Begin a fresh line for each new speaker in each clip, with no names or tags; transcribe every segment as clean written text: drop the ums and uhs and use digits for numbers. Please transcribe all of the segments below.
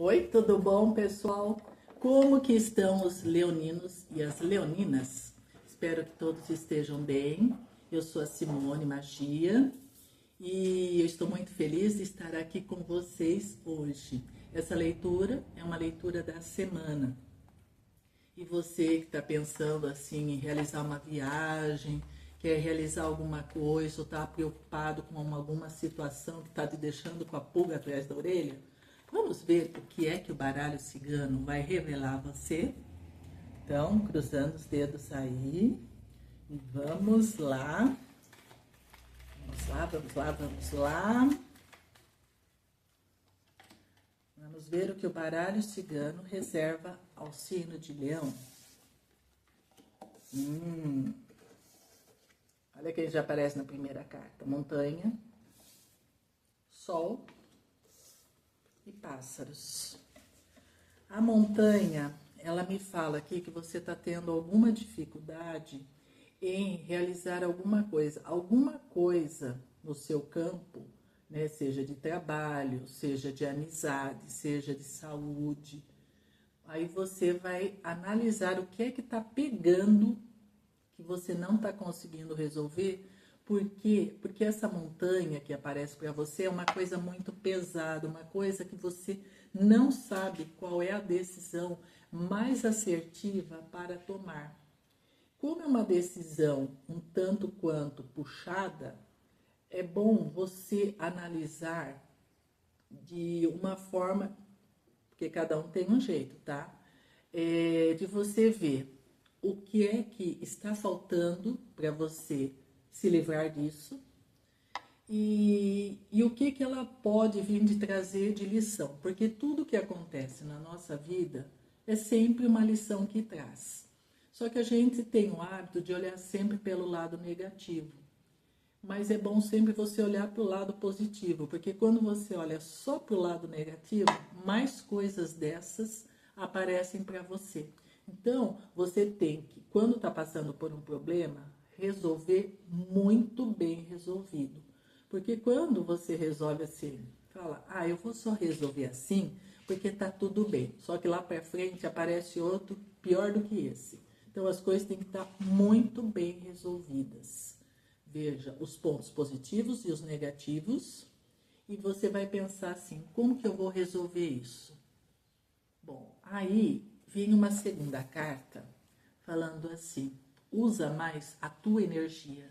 Oi, tudo bom, pessoal? Como que estão os leoninos e as leoninas? Espero que todos estejam bem. Eu sou a Simone Magia e eu estou muito feliz de estar aqui com vocês hoje. Essa leitura é uma leitura da semana. E você que está pensando assim em realizar uma viagem, quer realizar alguma coisa, ou está preocupado com alguma situação que está te deixando com a pulga atrás da orelha, vamos ver o que é que o baralho cigano vai revelar a você? Então, cruzando os dedos aí, e vamos lá. Vamos lá, vamos lá, vamos lá. Vamos ver o que o baralho cigano reserva ao signo de Leão. Olha quem já aparece na primeira carta: montanha, sol e pássaros. A montanha, ela me fala aqui que você está tendo alguma dificuldade em realizar alguma coisa no seu campo, né? Seja de trabalho, seja de amizade, seja de saúde. Aí você vai analisar o que é que está pegando, que você não está conseguindo resolver. Por quê? Porque essa montanha que aparece para você é uma coisa muito pesada, uma coisa que você não sabe qual é a decisão mais assertiva para tomar. Como é uma decisão um tanto quanto puxada, é bom você analisar de uma forma, porque cada um tem um jeito, tá? De você ver o que é que está faltando para você se livrar disso e o que ela pode vir de trazer de lição, porque tudo que acontece na nossa vida é sempre uma lição que traz. Só que a gente tem o hábito de olhar sempre pelo lado negativo, mas é bom sempre você olhar para o lado positivo, porque quando você olha só para o lado negativo, mais coisas dessas aparecem para você. Então, você tem que, quando está passando por um problema, resolver muito bem resolvido. Porque quando você resolve assim, fala, eu vou só resolver assim, porque tá tudo bem. Só que lá para frente aparece outro pior do que esse. Então as coisas têm que estar muito bem resolvidas. Veja os pontos positivos e os negativos e você vai pensar assim, como que eu vou resolver isso? Bom, aí vem uma segunda carta falando assim, usa mais a tua energia.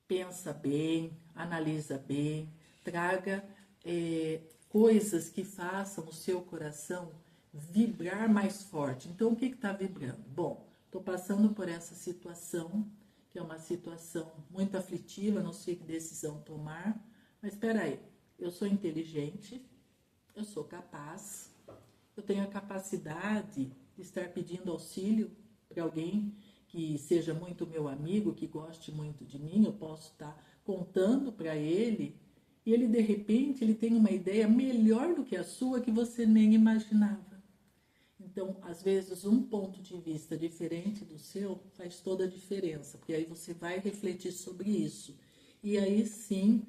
Pensa bem, analisa bem, traga coisas que façam o seu coração vibrar mais forte. Então, o que está vibrando? Bom, estou passando por essa situação, que é uma situação muito aflitiva, não sei que decisão tomar, mas espera aí, eu sou inteligente, eu sou capaz, eu tenho a capacidade de estar pedindo auxílio para alguém que seja muito meu amigo, que goste muito de mim, eu posso estar contando para ele e ele de repente ele tem uma ideia melhor do que a sua que você nem imaginava. Então, às vezes, um ponto de vista diferente do seu faz toda a diferença, porque aí você vai refletir sobre isso. E aí sim,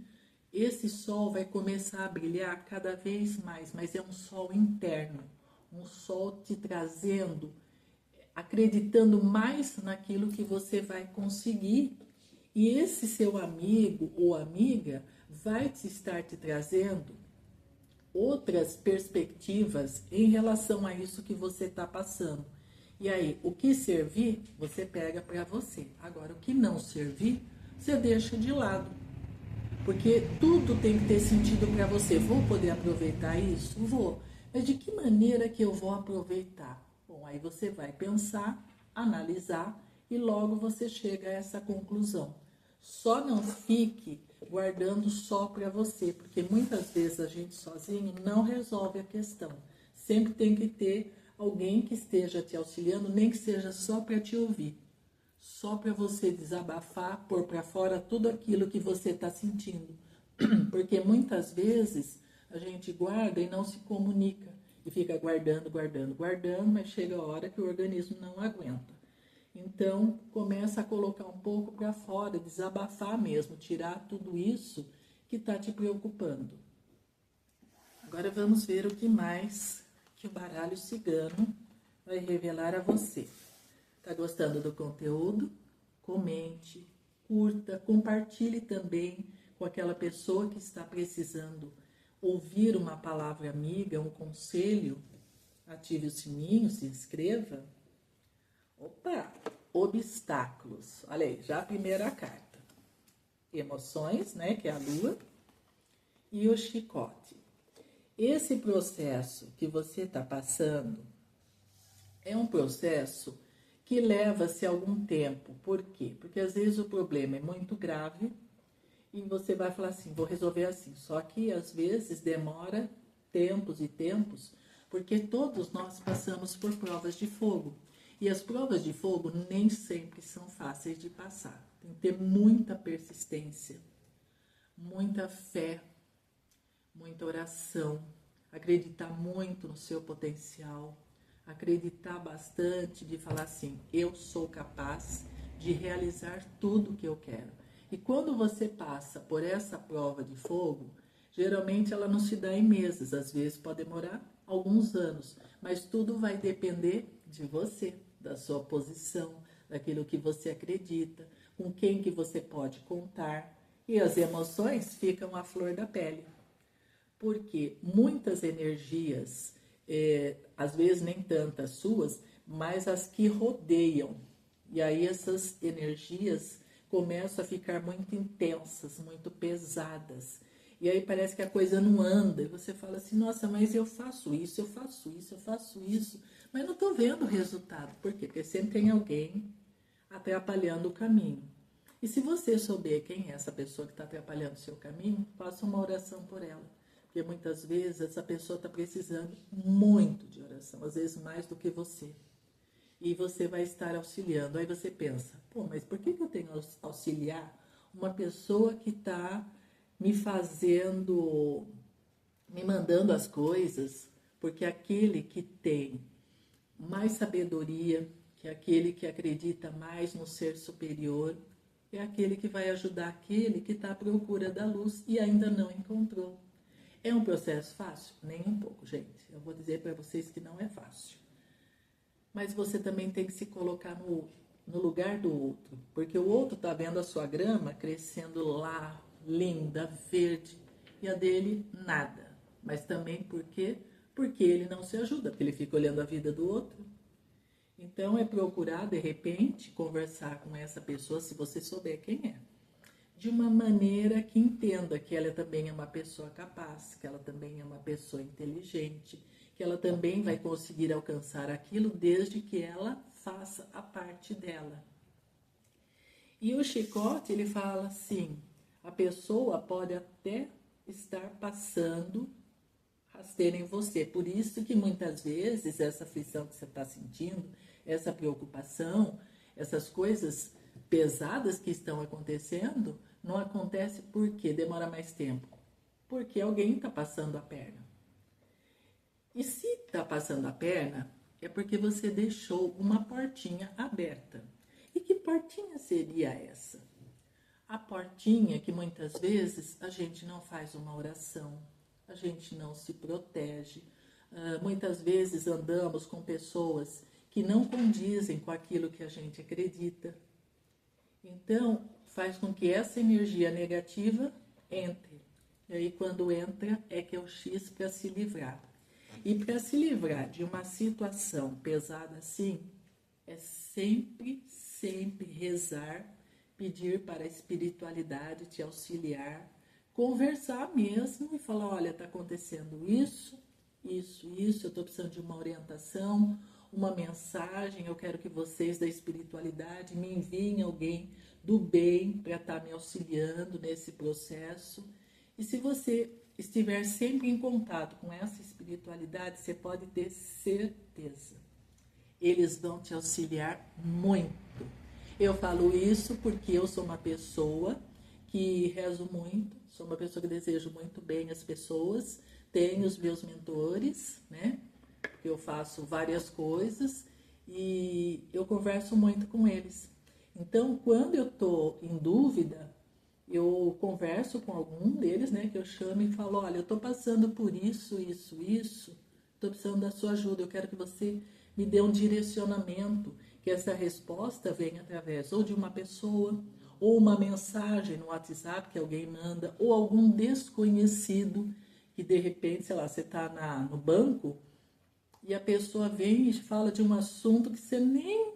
esse sol vai começar a brilhar cada vez mais, mas é um sol interno, um sol te trazendo, acreditando mais naquilo que você vai conseguir. E esse seu amigo ou amiga vai te estar te trazendo outras perspectivas em relação a isso que você está passando. E aí, o que servir, você pega para você. Agora, o que não servir, você deixa de lado. Porque tudo tem que ter sentido para você. Vou poder aproveitar isso? Vou. Mas de que maneira que eu vou aproveitar? Bom, aí você vai pensar, analisar e logo você chega a essa conclusão. Só não fique guardando só para você, porque muitas vezes a gente sozinho não resolve a questão. Sempre tem que ter alguém que esteja te auxiliando, nem que seja só para te ouvir. Só para você desabafar, pôr para fora tudo aquilo que você está sentindo. Porque muitas vezes a gente guarda e não se comunica. E fica guardando, guardando, guardando, mas chega a hora que o organismo não aguenta. Então, começa a colocar um pouco para fora, desabafar mesmo, tirar tudo isso que está te preocupando. Agora vamos ver o que mais que o baralho cigano vai revelar a você. Tá gostando do conteúdo? Comente, curta, compartilhe também com aquela pessoa que está precisando ouvir uma palavra amiga, um conselho. Ative o sininho, se inscreva. Opa! Obstáculos. Olha aí, já a primeira carta. Emoções, né, que é a lua. E o chicote. Esse processo que você está passando é um processo que leva-se algum tempo. Por quê? Porque às vezes o problema é muito grave e você vai falar assim, vou resolver assim. Só que às vezes demora tempos e tempos, porque todos nós passamos por provas de fogo. E as provas de fogo nem sempre são fáceis de passar. Tem que ter muita persistência, muita fé, muita oração, acreditar muito no seu potencial, acreditar bastante de falar assim, eu sou capaz de realizar tudo o que eu quero. E quando você passa por essa prova de fogo, geralmente ela não se dá em meses, às vezes pode demorar alguns anos, mas tudo vai depender de você, da sua posição, daquilo que você acredita, com quem que você pode contar, e as emoções ficam à flor da pele. Porque muitas energias, às vezes nem tantas suas, mas as que rodeiam. E aí essas energias começam a ficar muito intensas, muito pesadas. E aí parece que a coisa não anda. E você fala assim, nossa, mas eu faço isso, eu faço isso, eu faço isso. Mas não estou vendo o resultado. Por quê? Porque sempre tem alguém atrapalhando o caminho. E se você souber quem é essa pessoa que está atrapalhando o seu caminho, faça uma oração por ela. Porque muitas vezes essa pessoa está precisando muito de oração, às vezes mais do que você. E você vai estar auxiliando. Aí você pensa, pô, mas por que eu tenho que auxiliar uma pessoa que está me fazendo, me mandando as coisas? Porque aquele que tem mais sabedoria, que é aquele que acredita mais no ser superior, é aquele que vai ajudar aquele que está à procura da luz e ainda não encontrou. É um processo fácil? Nem um pouco, gente. Eu vou dizer para vocês que não é fácil. Mas você também tem que se colocar no lugar do outro. Porque o outro está vendo a sua grama crescendo lá, linda, verde. E a dele, nada. Mas também por quê? Porque ele não se ajuda, porque ele fica olhando a vida do outro. Então é procurar, de repente, conversar com essa pessoa, se você souber quem é. De uma maneira que entenda que ela também é uma pessoa capaz, que ela também é uma pessoa inteligente, que ela também vai conseguir alcançar aquilo desde que ela faça a parte dela. E o chicote, ele fala assim, a pessoa pode até estar passando rasteira em você. Por isso que muitas vezes essa aflição que você está sentindo, essa preocupação, essas coisas pesadas que estão acontecendo, não acontece porque demora mais tempo. Porque alguém está passando a perna. E se está passando a perna, é porque você deixou uma portinha aberta. E que portinha seria essa? A portinha que muitas vezes a gente não faz uma oração, a gente não se protege. Muitas vezes andamos com pessoas que não condizem com aquilo que a gente acredita. Então, faz com que essa energia negativa entre. E aí, quando entra, é que é o X para se livrar. E para se livrar de uma situação pesada assim, é sempre, sempre rezar, pedir para a espiritualidade te auxiliar, conversar mesmo e falar, olha, está acontecendo isso, eu estou precisando de uma orientação, uma mensagem, eu quero que vocês da espiritualidade me enviem alguém do bem para estar me auxiliando nesse processo. E se você estiver sempre em contato com essa espiritualidade, você pode ter certeza, eles vão te auxiliar muito. Eu falo isso porque eu sou uma pessoa que rezo muito, sou uma pessoa que desejo muito bem as pessoas, tenho os meus mentores, né? Eu faço várias coisas e eu converso muito com eles. Então, quando eu estou em dúvida, eu converso com algum deles, né, que eu chamo e falo, olha, eu tô passando por isso, isso, isso, tô precisando da sua ajuda, eu quero que você me dê um direcionamento, que essa resposta venha através ou de uma pessoa, ou uma mensagem no WhatsApp que alguém manda, ou algum desconhecido que de repente, sei lá, você tá no banco e a pessoa vem e fala de um assunto que você nem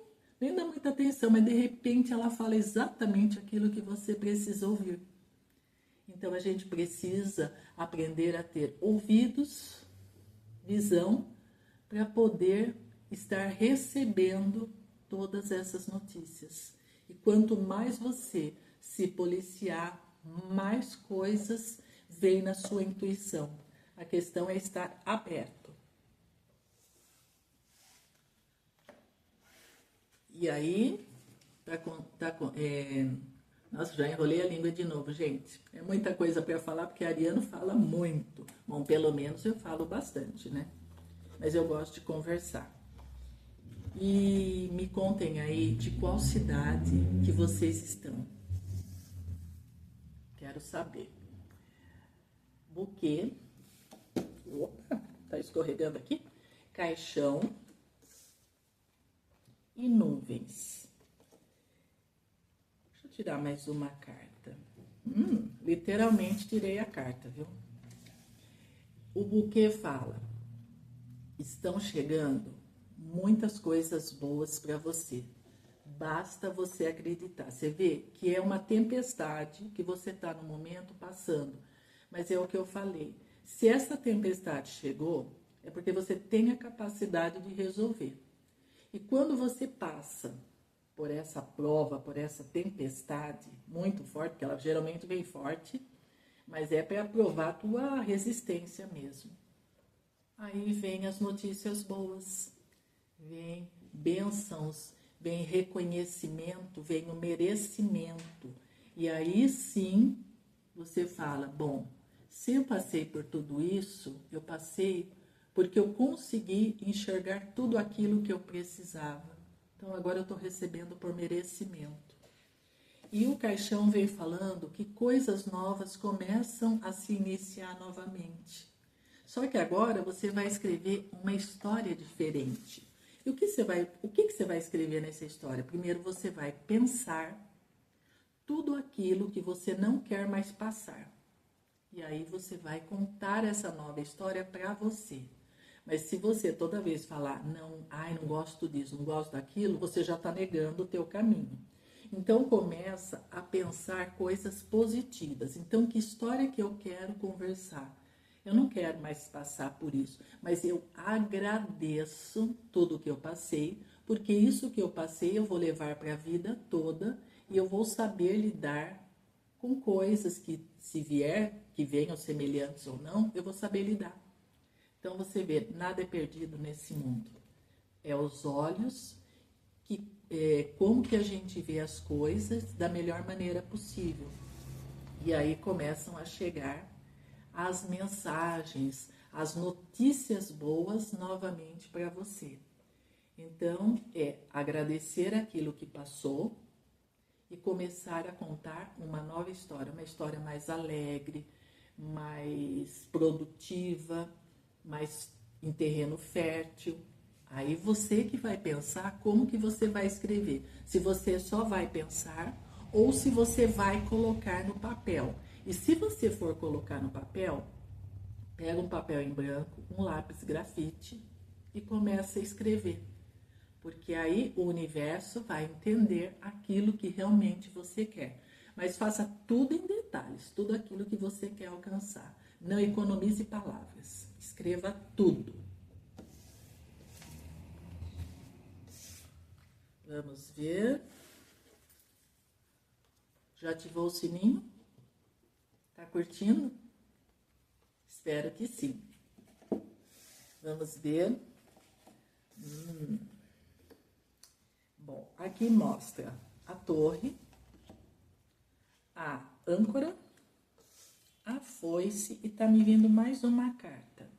dá muita atenção, mas de repente ela fala exatamente aquilo que você precisa ouvir. Então a gente precisa aprender a ter ouvidos, visão, para poder estar recebendo todas essas notícias. E quanto mais você se policiar, mais coisas vêm na sua intuição. A questão é estar aberto. E aí, nossa, já enrolei a língua de novo, gente. É muita coisa para falar, porque a Ariano fala muito. Bom, pelo menos eu falo bastante, né? Mas eu gosto de conversar. E me contem aí de qual cidade que vocês estão. Quero saber. Buquê. Opa, tá escorregando aqui. Caixão e nuvens. Deixa eu tirar mais uma carta. Literalmente tirei a carta, viu? O buquê fala: estão chegando muitas coisas boas para você. Basta você acreditar. Você vê que é uma tempestade que você está no momento passando. Mas é o que eu falei. Se essa tempestade chegou, é porque você tem a capacidade de resolver. E quando você passa por essa prova, por essa tempestade muito forte, porque ela geralmente vem forte, mas é para provar a tua resistência mesmo. Aí vem as notícias boas, vem bênçãos, vem reconhecimento, vem o merecimento. E aí sim você fala, bom, se eu passei por tudo isso, eu passei porque eu consegui enxergar tudo aquilo que eu precisava. Então agora eu estou recebendo por merecimento. E o caixão vem falando que coisas novas começam a se iniciar novamente. Só que agora você vai escrever uma história diferente. E o que você vai escrever nessa história? Primeiro você vai pensar tudo aquilo que você não quer mais passar. E aí você vai contar essa nova história para você. Mas se você toda vez falar, não, não gosto disso, não gosto daquilo, você já está negando o teu caminho. Então começa a pensar coisas positivas. Então, que história que eu quero conversar? Eu não quero mais passar por isso, mas eu agradeço tudo o que eu passei, porque isso que eu passei eu vou levar para a vida toda e eu vou saber lidar com coisas que, se vier, que venham semelhantes ou não, eu vou saber lidar. Então você vê, nada é perdido nesse mundo. É os olhos, como que a gente vê as coisas da melhor maneira possível. E aí começam a chegar as mensagens, as notícias boas novamente para você. Então, agradecer aquilo que passou e começar a contar uma nova história, uma história mais alegre, mais produtiva, mais em terreno fértil. Aí você que vai pensar como que você vai escrever. Se você só vai pensar ou se você vai colocar no papel. E se você for colocar no papel, pega um papel em branco, um lápis grafite e começa a escrever. Porque aí o universo vai entender aquilo que realmente você quer. Mas faça tudo em detalhes, tudo aquilo que você quer alcançar. Não economize palavras, escreva tudo. Vamos ver. Já ativou o sininho? Tá curtindo? Espero que sim. Vamos ver. Bom, aqui mostra a torre, a âncora, a foice e tá me vindo mais uma carta,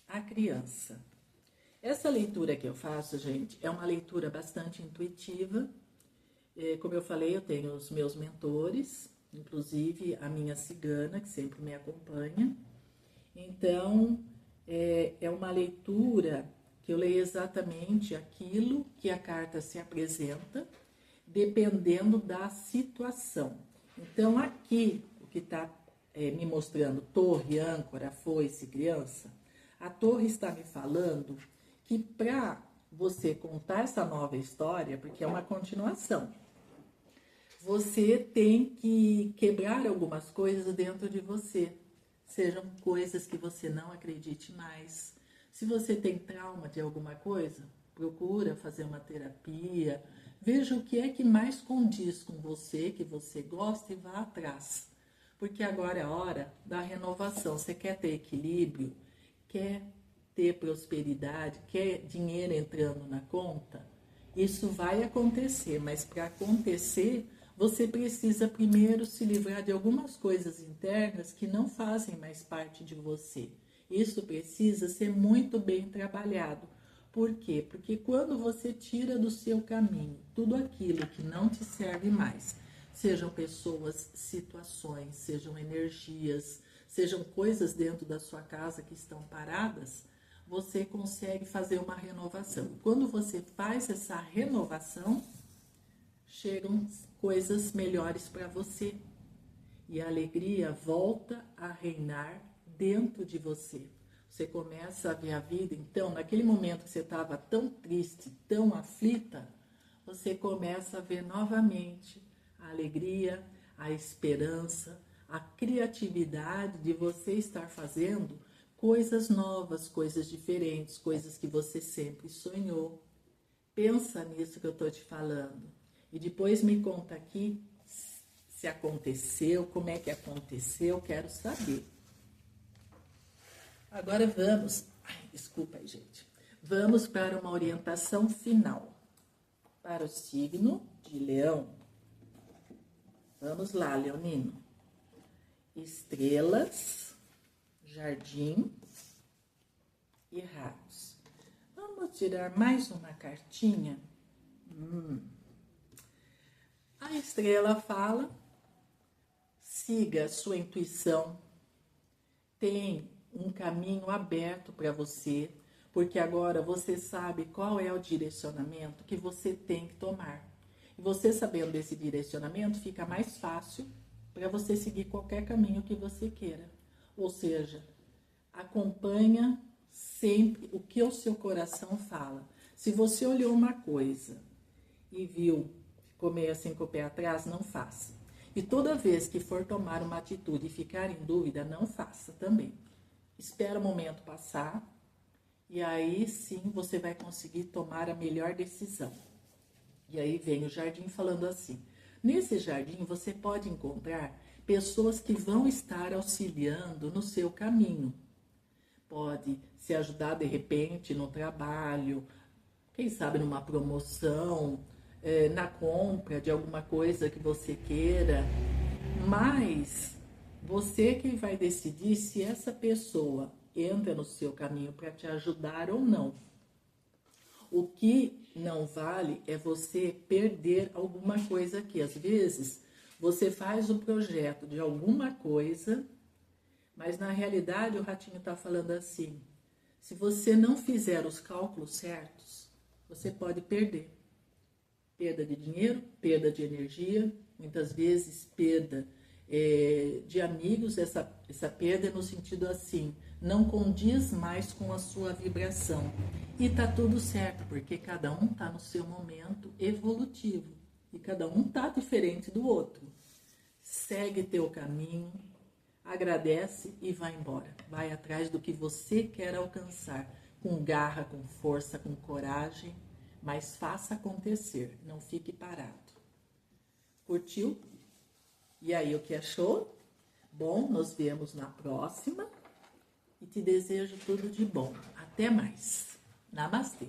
a criança. Essa leitura que eu faço, gente, é uma leitura bastante intuitiva. Como eu falei, eu tenho os meus mentores inclusive a minha cigana, que sempre me acompanha. Então, é uma leitura que eu leio exatamente aquilo que a carta se apresenta, dependendo da situação. Então, aqui, o que está me mostrando torre, âncora, foice, criança, a torre está me falando que para você contar essa nova história, porque é uma continuação, você tem que quebrar algumas coisas dentro de você. Sejam coisas que você não acredite mais. Se você tem trauma de alguma coisa, procura fazer uma terapia. Veja o que é que mais condiz com você, que você gosta, e vá atrás. Porque agora é a hora da renovação. Você quer ter equilíbrio? Quer ter prosperidade? Quer dinheiro entrando na conta? Isso vai acontecer, mas para acontecer, você precisa primeiro se livrar de algumas coisas internas que não fazem mais parte de você. Isso precisa ser muito bem trabalhado. Por quê? Porque quando você tira do seu caminho tudo aquilo que não te serve mais, sejam pessoas, situações, sejam energias, sejam coisas dentro da sua casa que estão paradas, você consegue fazer uma renovação. Quando você faz essa renovação, chegam coisas melhores para você. E a alegria volta a reinar dentro de você. Você começa a ver a vida, então, naquele momento que você estava tão triste, tão aflita, você começa a ver novamente a alegria, a esperança, a criatividade de você estar fazendo coisas novas, coisas diferentes, coisas que você sempre sonhou. Pensa nisso que eu estou te falando. E depois me conta aqui se aconteceu, como é que aconteceu, quero saber. Agora vamos, desculpa aí, gente. Vamos para uma orientação final para o signo de Leão. Vamos lá, leonino. Estrelas, jardim e raros. Vamos tirar mais uma cartinha. A estrela fala, siga a sua intuição, tem um caminho aberto para você, porque agora você sabe qual é o direcionamento que você tem que tomar. E você sabendo desse direcionamento, fica mais fácil para você seguir qualquer caminho que você queira. Ou seja, acompanha sempre o que o seu coração fala. Se você olhou uma coisa e viu, ficou meio assim com o pé atrás, não faça. E toda vez que for tomar uma atitude e ficar em dúvida, não faça também. Espera o momento passar e aí sim você vai conseguir tomar a melhor decisão. E aí vem o jardim falando assim. Nesse jardim você pode encontrar pessoas que vão estar auxiliando no seu caminho. Pode se ajudar de repente no trabalho, quem sabe numa promoção, na compra de alguma coisa que você queira, mas você que vai decidir se essa pessoa entra no seu caminho para te ajudar ou não. O que não vale é você perder alguma coisa aqui. Às vezes, você faz o projeto de alguma coisa, mas na realidade o ratinho está falando assim, se você não fizer os cálculos certos, você pode perder. Perda de dinheiro, perda de energia, muitas vezes perda de amigos, essa perda é no sentido assim, não condiz mais com a sua vibração. E tá tudo certo, porque cada um tá no seu momento evolutivo e cada um tá diferente do outro. Segue teu caminho, agradece e vai embora. Vai atrás do que você quer alcançar, com garra, com força, com coragem, mas faça acontecer, não fique parado. Curtiu? E aí, o que achou? Bom, nos vemos na próxima e te desejo tudo de bom. Até mais. Namastê.